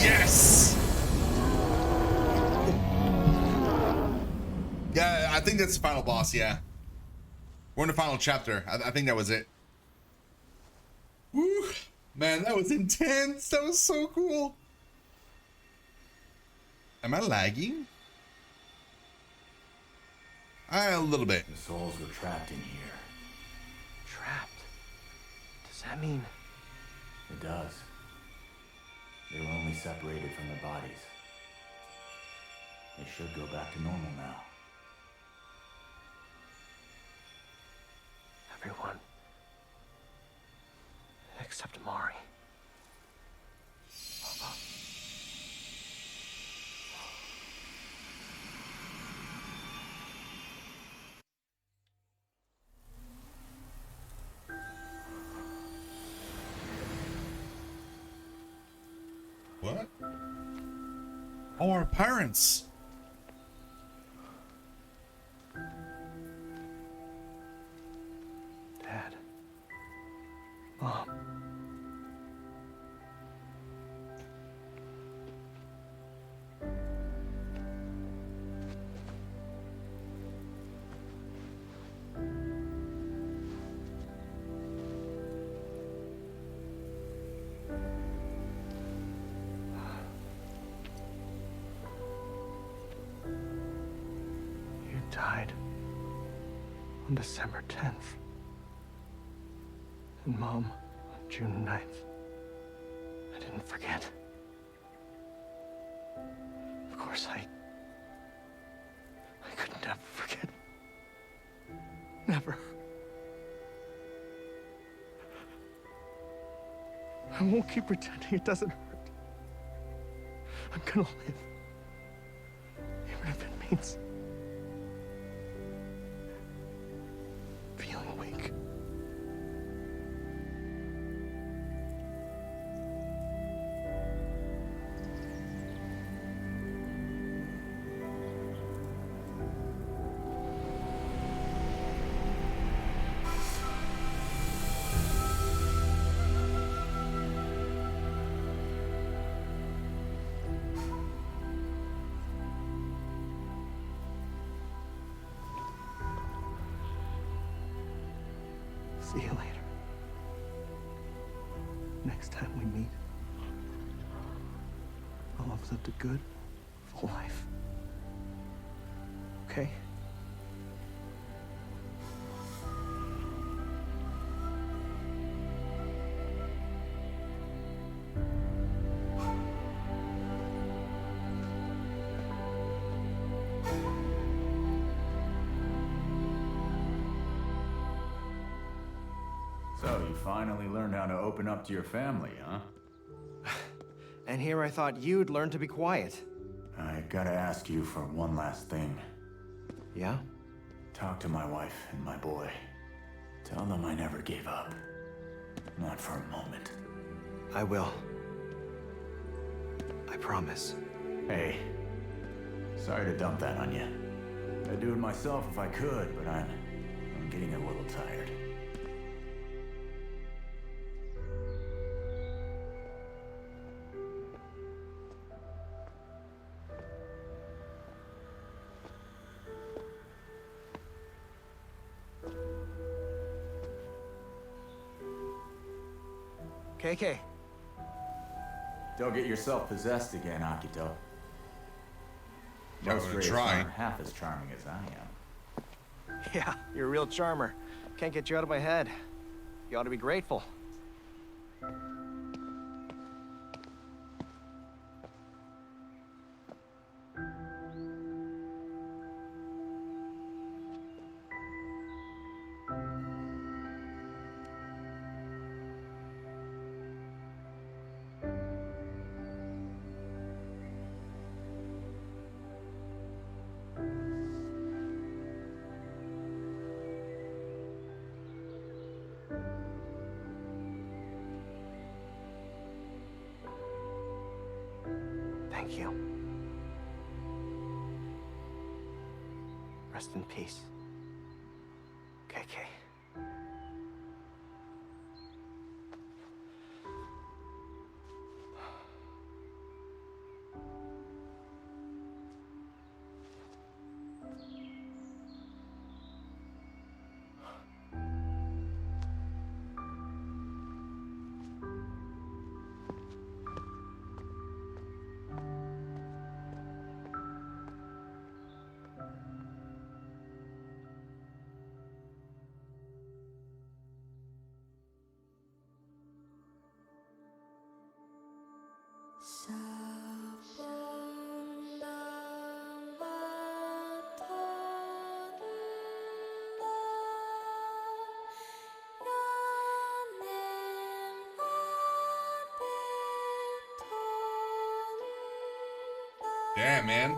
Yes! Yeah, I think that's the final boss, yeah. We're in the final chapter. I think that was it. Woo! Man, that was intense. That was so cool. Am I lagging? A little bit. The souls were trapped in here. Trapped? Does that mean... It does. They were only separated from their bodies. They should go back to normal now. Everyone. Except Amari. What? Oh, our parents. Dad. Mom. You died on December 10th. And Mom on June 9th. I didn't forget. Of course, I could never forget. Never. I won't keep pretending it doesn't hurt. I'm gonna live. Even if it means feeling weak. See you later. Next time we meet, I'll have lived a good, full life. Okay? So, you finally learned how to open up to your family, huh? And here I thought you'd learn to be quiet. I gotta ask you for one last thing. Yeah? Talk to my wife and my boy. Tell them I never gave up. Not for a moment. I will. I promise. Hey, sorry to dump that on you. I'd do it myself if I could, but I'm getting a little tired. KK. Don't get yourself possessed again, Akito. Yeah, I'm Most gonna rays try. aren't half as charming as I am. Yeah, you're a real charmer. Can't get you out of my head. You ought to be grateful. Thank you. Rest in peace, KK. Damn, man.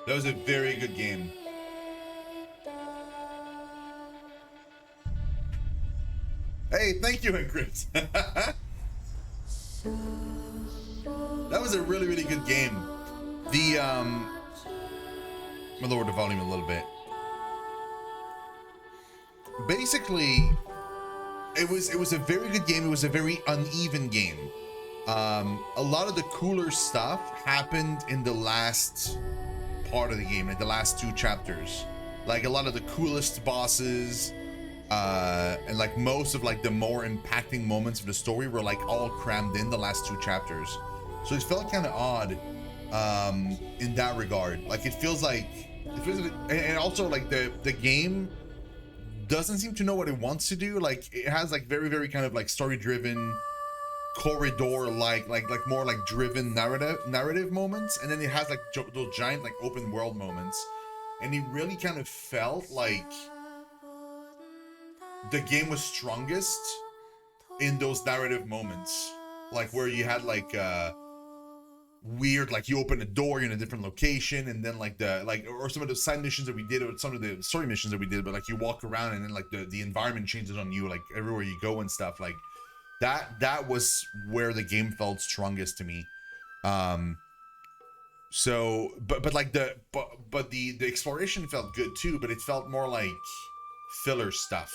That was a very good game. Hey, thank you, Chris. That was a really, really good game. The I'm gonna lower the volume a little bit. Basically, it was a very good game. It was a very uneven game. A lot of the cooler stuff happened in the last part of the game, like the last 2 chapters. Like a lot of the coolest bosses, and like most of like the more impacting moments of the story were like all crammed in the last 2 chapters. So it felt kind of odd, in that regard. Like it feels like, and also like the game doesn't seem to know what it wants to do. Like it has like very, very kind of like story driven, corridor like more like driven narrative moments, and then it has like those giant like open world moments, and it really kind of felt like the game was strongest in those narrative moments, like where you had like weird, like you open a door, you're in a different location, and then like or some of the side missions that we did, or some of the story missions that we did, but like you walk around and then like the environment changes on you, like everywhere you go and stuff. Like that was where the game felt strongest to me. So but like the exploration felt good too, but it felt more like filler stuff,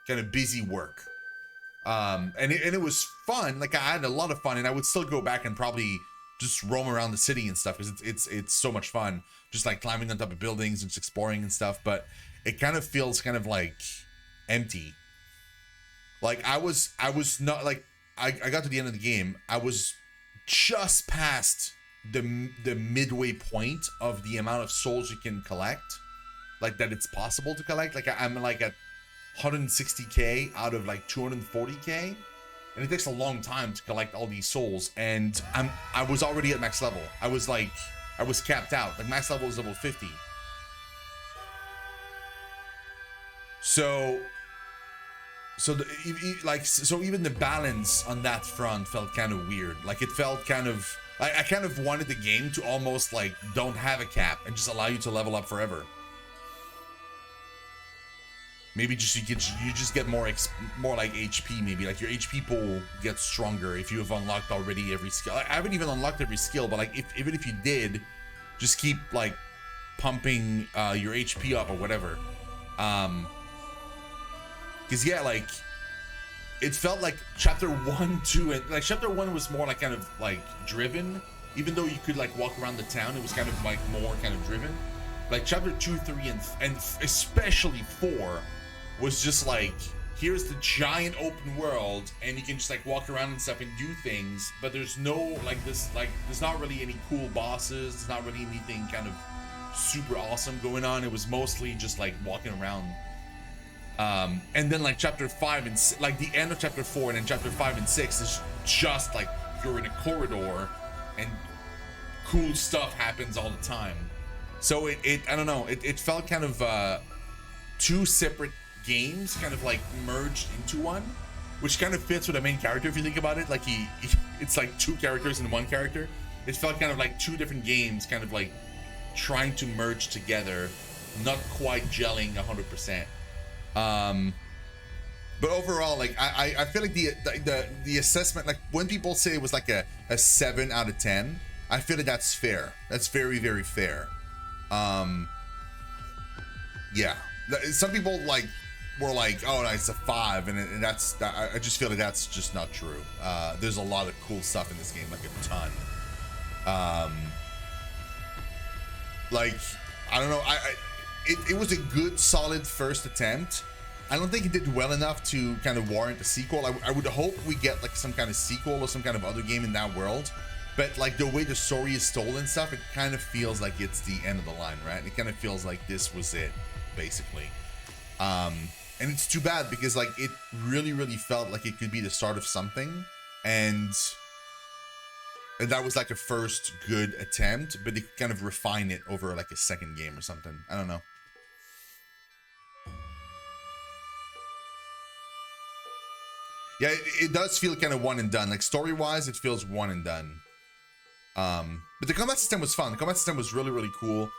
kind of busy work. And it was fun. Like I had a lot of fun, and I would still go back and probably just roam around the city and stuff, because it's so much fun, just like climbing on top of buildings and just exploring and stuff. But it kind of feels kind of like empty. Like I was not like, I got to the end of the game. I was just past the midway point of the amount of souls you can collect, like that it's possible to collect. Like I'm like at 160k out of like 240k, and it takes a long time to collect all these souls. And I was already at max level. I was capped out. Like max level is level 50. So even the balance on that front felt kind of weird. Like it felt kind of, I kind of wanted the game to almost like don't have a cap and just allow you to level up forever. Maybe just you just get more like HP. Maybe like your HP pool gets stronger if you have unlocked already every skill. I haven't even unlocked every skill, but like even if you did, just keep like pumping your HP up or whatever. Because yeah, like it felt like chapter 1, 2, and like chapter 1 was more like kind of like driven. Even though you could like walk around the town, it was kind of like more kind of driven. Like chapter 2, 3, and especially 4 was just like, here's the giant open world, and you can just like walk around and stuff and do things, but there's no like this, like there's not really any cool bosses. There's not really anything kind of super awesome going on. It was mostly just like walking around. And then like chapter 5 and like the end of chapter 4 and then chapter 5 and 6 is just like you're in a corridor and cool stuff happens all the time. So it I don't know, it felt kind of 2 separate games kind of like merged into one, which kind of fits with the main character if you think about it. Like it's like 2 characters in one character. It felt kind of like 2 different games kind of like trying to merge together, not quite gelling 100%. But overall, like I feel like the assessment, like when people say it was like a 7 out of 10, I feel like that's fair. That's very, very fair. Yeah, some people like were like, oh, it's a 5, and that's I just feel like that's just not true. There's a lot of cool stuff in this game, like a ton. Like I don't know, it was a good solid first attempt. I don't think it did well enough to kind of warrant a sequel. I would hope we get like some kind of sequel or some kind of other game in that world. But like the way the story is told and stuff, it kind of feels like it's the end of the line, right? It kind of feels like this was it, basically. And it's too bad because like it really, really felt like it could be the start of something. And And that was like a first good attempt, but they kind of refine it over like a second game or something. I don't know. Yeah, it does feel kind of one and done. Like story-wise, it feels one and done. But the combat system was fun. The combat system was really, really cool.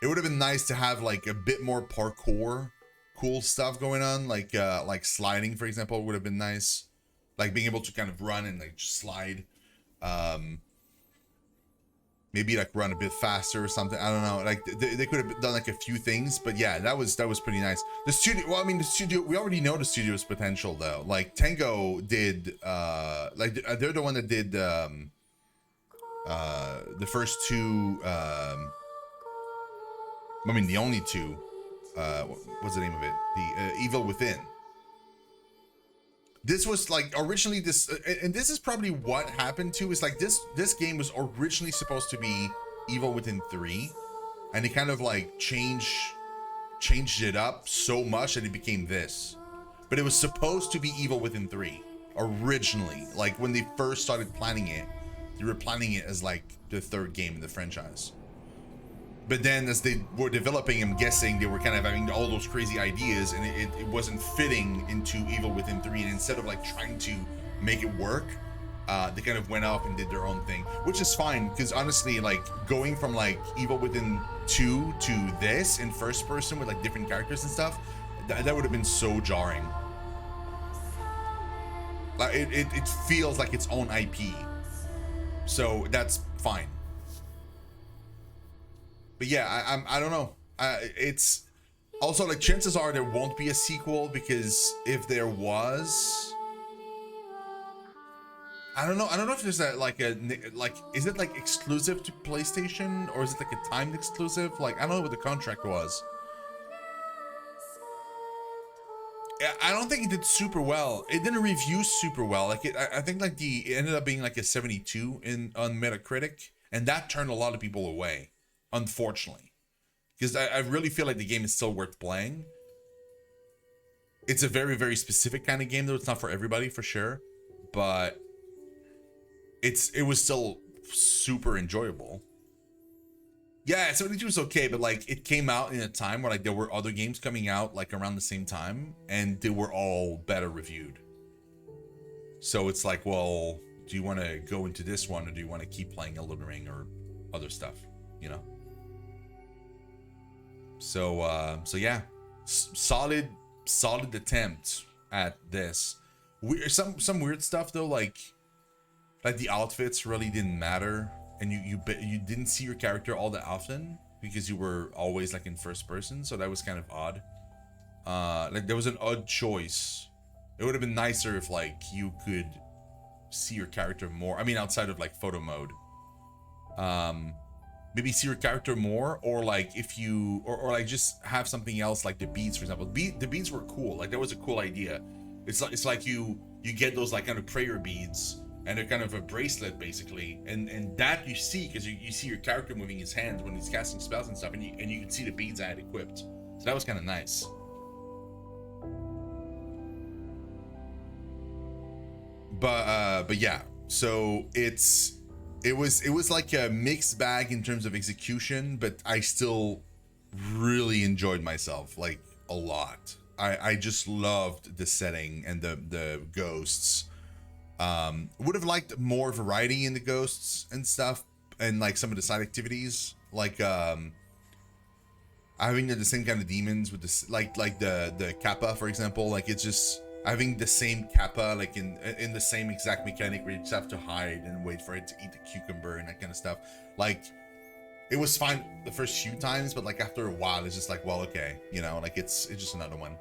It would have been nice to have like a bit more parkour, cool stuff going on, like sliding, for example, would have been nice. Like being able to kind of run and like just slide. Maybe like run a bit faster or something. I don't know. Like they could have done like a few things, but yeah, that was pretty nice. The studio, well, I mean, the studio, we already know the studio's potential though. Like Tango did, like they're the one that did the first two. I mean, the only two. What's the name of it? The Evil Within. This was like originally this, and this is probably what happened too, is like this game was originally supposed to be Evil Within 3, and they kind of like changed it up so much that it became this. But it was supposed to be Evil Within 3 originally. Like when they first started planning it, they were planning it as like the third game in the franchise. But then as they were developing, I'm guessing they were kind of having all those crazy ideas, and it wasn't fitting into Evil Within 3. And instead of like trying to make it work, they kind of went off and did their own thing, which is fine. Because honestly, like going from like Evil Within 2 to this in first person with like different characters and stuff, that would have been so jarring. Like it feels like its own IP. So that's fine. But yeah, I don't know. It's also like chances are there won't be a sequel, because if there was, I don't know if there's a like is it like exclusive to PlayStation, or is it like a timed exclusive? Like I don't know what the contract was. I don't think it did super well. It didn't review super well. Like I think like it ended up being like a 72 on Metacritic, and that turned a lot of people away. Unfortunately, because I really feel like the game is still worth playing. It's a very, very specific kind of game, though. It's not for everybody, for sure, but it was still super enjoyable. Yeah, 72 was okay, but like it came out in a time where like there were other games coming out like around the same time, and they were all better reviewed. So it's like, well, do you want to go into this one, or do you want to keep playing Elden Ring or other stuff, you know? So yeah, solid attempt at this. Some weird stuff though, like the outfits really didn't matter, and you didn't see your character all that often because you were always like in first person, so that was kind of odd. Like there was an odd choice. It would have been nicer if like you could see your character more. I mean, outside of like photo mode. Maybe see your character more, or like if you or like just have something else, like the beads, for example. The beads were cool. Like that was a cool idea. It's like you get those like kind of prayer beads, and they're kind of a bracelet basically, and that you see because you see your character moving his hands when he's casting spells and stuff, and you can see the beads I had equipped. So that was kind of nice. But yeah, so it was like a mixed bag in terms of execution, but I still really enjoyed myself like a lot. I just loved the setting and the ghosts. Would have liked more variety in the ghosts and stuff, and like some of the side activities, like having the same kind of demons with this, like the Kappa, for example. Like it's just having the same Kappa, like in the same exact mechanic where you just have to hide and wait for it to eat the cucumber and that kind of stuff. Like it was fine the first few times, but like after a while it's just like, well, okay, you know, like it's just another one.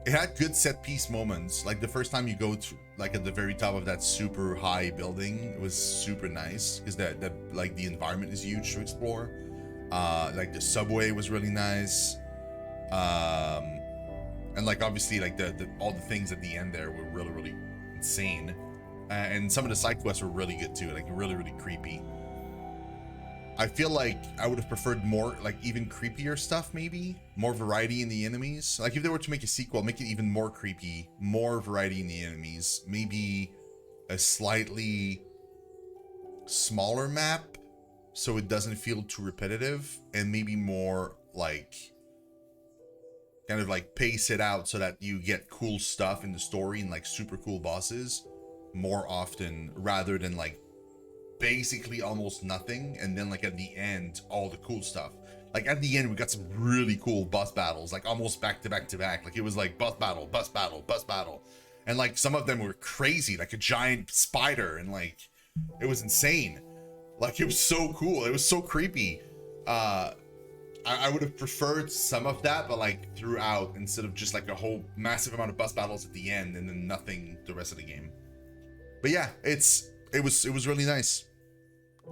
It had good set piece moments. Like the first time you go to like at the very top of that super high building, it was super nice because that like the environment is huge to explore. Like the subway was really nice. And like obviously like the all the things at the end there were really, really insane, and some of the side quests were really good too, like really, really creepy. I feel like I would have preferred more, like, even creepier stuff, maybe more variety in the enemies. Like, if they were to make a sequel, make it even more creepy, more variety in the enemies, maybe a slightly smaller map so it doesn't feel too repetitive, and maybe more like kind of like pace it out so that you get cool stuff in the story and like super cool bosses more often, rather than like basically almost nothing and then like at the end all the cool stuff. Like at the end we got some really cool boss battles, like almost back to back to back. Like it was like boss battle, boss battle, boss battle, and like some of them were crazy, like a giant spider, and like it was insane. Like it was so cool, it was so creepy. I would have preferred some of that, but like throughout, instead of just like a whole massive amount of boss battles at the end and then nothing the rest of the game. But yeah, it was really nice.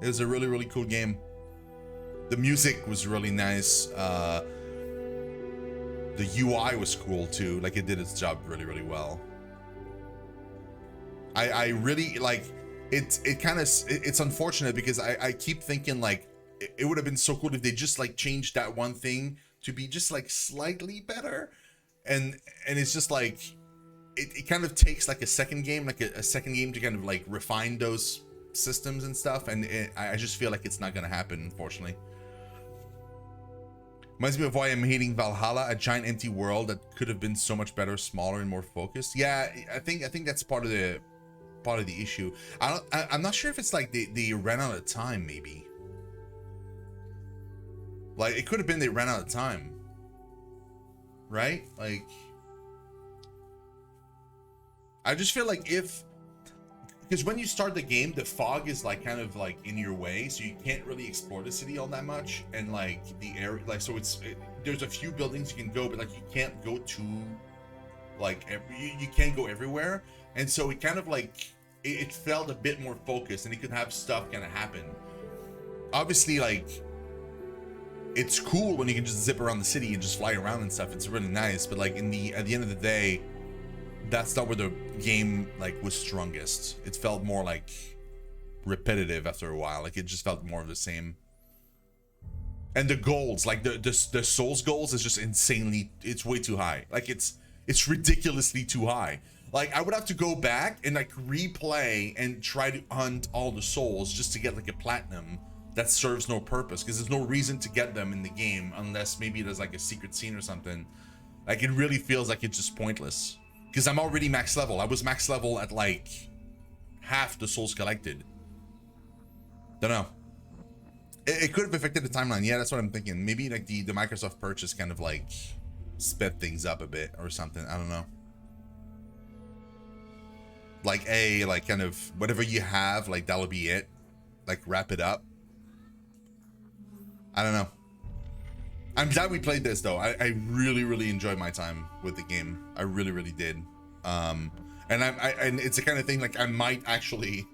It was a really, really cool game. The music was really nice. The UI was cool too. Like it did its job really, really well. I really like it. It's unfortunate because I keep thinking like it would have been so cool if they just like changed that one thing to be just like slightly better, and it's just like it kind of takes like a second game, like a second game to kind of like refine those systems and stuff, and I just feel like it's not gonna happen, unfortunately. Reminds me of why I'm hating Valhalla, a giant empty world that could have been so much better, smaller and more focused. Yeah, I think that's part of the issue. I'm not sure if it's like they ran out of time, maybe. Like it could have been they ran out of time, right? Like I just feel like because when you start the game, the fog is like kind of like in your way, so you can't really explore the city all that much, and like the area, like so there's a few buildings you can go, but like you can't go to like you can't go everywhere, and so it kind of like it felt a bit more focused, and it could have stuff kind of happen. Obviously, like it's cool when you can just zip around the city and just fly around and stuff. It's really nice, but like at the end of the day, that's not where the game like was strongest. It felt more like repetitive after a while. Like it just felt more of the same. And the goals, like the Souls goals, is just insanely. It's way too high. Like it's ridiculously too high. Like I would have to go back and like replay and try to hunt all the souls just to get like a platinum that serves no purpose, because there's no reason to get them in the game unless maybe there's like a secret scene or something. Like it really feels like it's just pointless. Because I'm already max level. I was max level at like half the souls collected. Don't know. It could have affected the timeline. Yeah, that's what I'm thinking. Maybe like the Microsoft purchase kind of like sped things up a bit or something. I don't know. Like like kind of whatever you have, like that'll be it. Like wrap it up. I don't know. I'm glad we played this though. I really, really enjoyed my time with the game. I really, really did. And and it's the kind of thing like I might actually,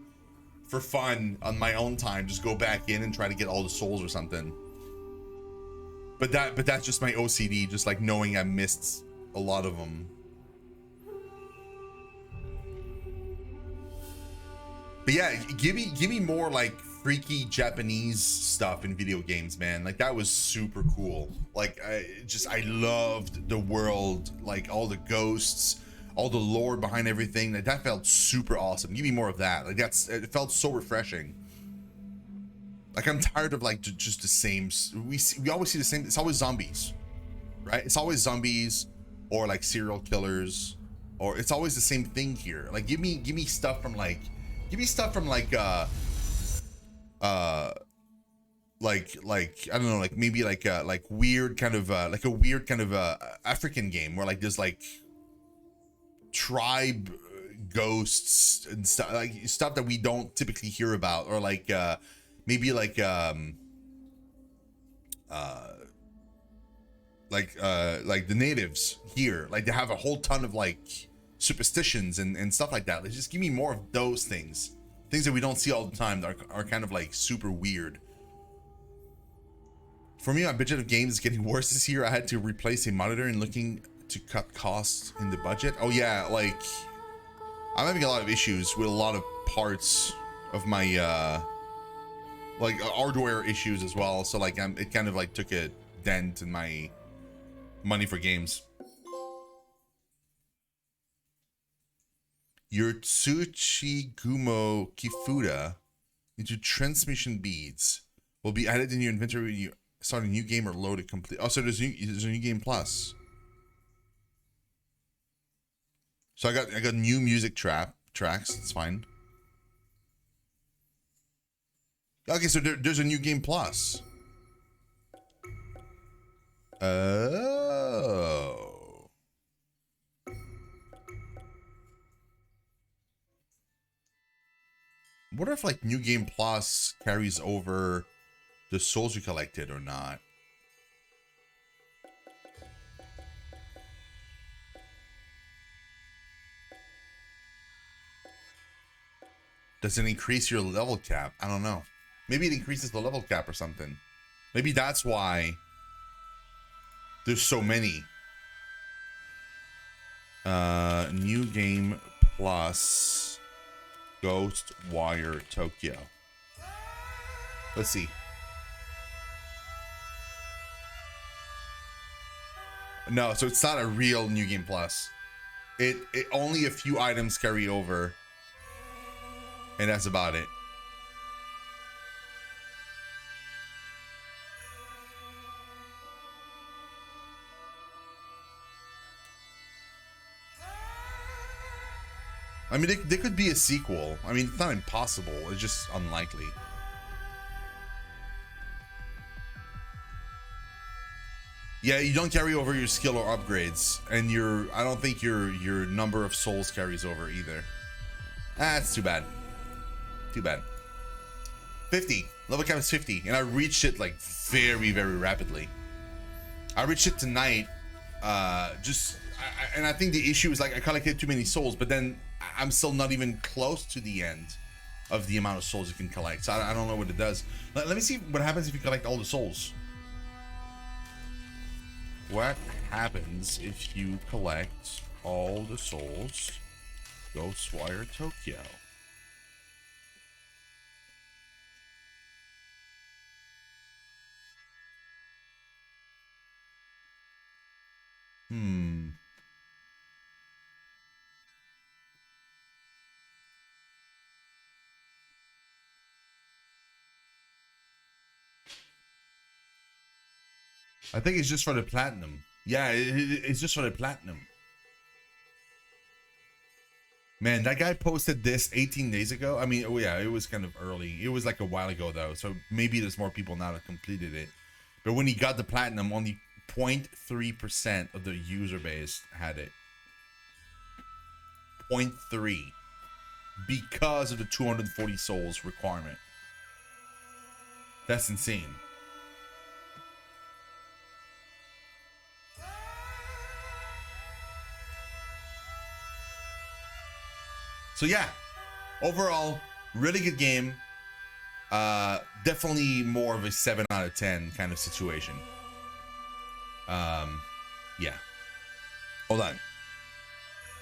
for fun, on my own time, just go back in and try to get all the souls or something. But that's just my OCD, just like knowing I missed a lot of them. But yeah, give me more like freaky Japanese stuff in video games, man. Like that was super cool. Like I loved the world, like all the ghosts, all the lore behind everything. Like that felt super awesome. Give me more of that. Like it felt so refreshing. Like I'm tired of like just the same. We always see the same. It's always zombies, right? It's always zombies or like serial killers, or it's always the same thing here. Like give me stuff from like. Give me stuff from like I don't know, like maybe like weird kind of like a weird kind of African game where like there's like tribe ghosts and stuff, like stuff that we don't typically hear about, or like maybe like the natives here, like they have a whole ton of like superstitions and stuff like that. Like, just give me more of those things that we don't see all the time that are kind of like super weird. For me, my budget of games is getting worse this year. I had to replace a monitor and looking to cut costs in the budget. Oh yeah, like I'm having a lot of issues with a lot of parts of my like hardware issues as well. So like it kind of like took a dent in my money for games. Your Tsuchigumo Kifuda into transmission beads will be added in your inventory when you start a new game or load it complete. Oh, so there's a new game plus. So I got new music tracks. It's fine. Okay, so there's a new game plus. Oh. What if like new game plus carries over the souls you collected or not? Does it increase your level cap? I don't know. Maybe it increases the level cap or something. Maybe that's why there's so many. New game plus Ghostwire Tokyo. Let's see. No, so it's not a real new game plus. It only a few items carry over, and that's about it. I mean, there could be a sequel. I mean, it's not impossible. It's just unlikely. Yeah, you don't carry over your skill or upgrades, and I don't think your number of souls carries over either. That's too bad. Too bad. 50. Level cap is 50, and I reached it like very, very rapidly. I reached it tonight. And I think the issue is like I collected too many souls, but then I'm still not even close to the end of the amount of souls you can collect. So I don't know what it does. Let me see what happens if you collect all the souls. What happens if you collect all the souls? Ghostwire Tokyo. I think it's just for the platinum. Yeah, it's just for the platinum. Man, that guy posted this 18 days ago. I mean, oh yeah, it was kind of early. It was like a while ago though, so maybe there's more people now that completed it. But when he got the platinum, only 0.3% of the user base had it. 0.3. Because of the 240 souls requirement. That's insane. So yeah, overall, really good game. Definitely more of a 7 out of 10 kind of situation. Yeah. Hold on.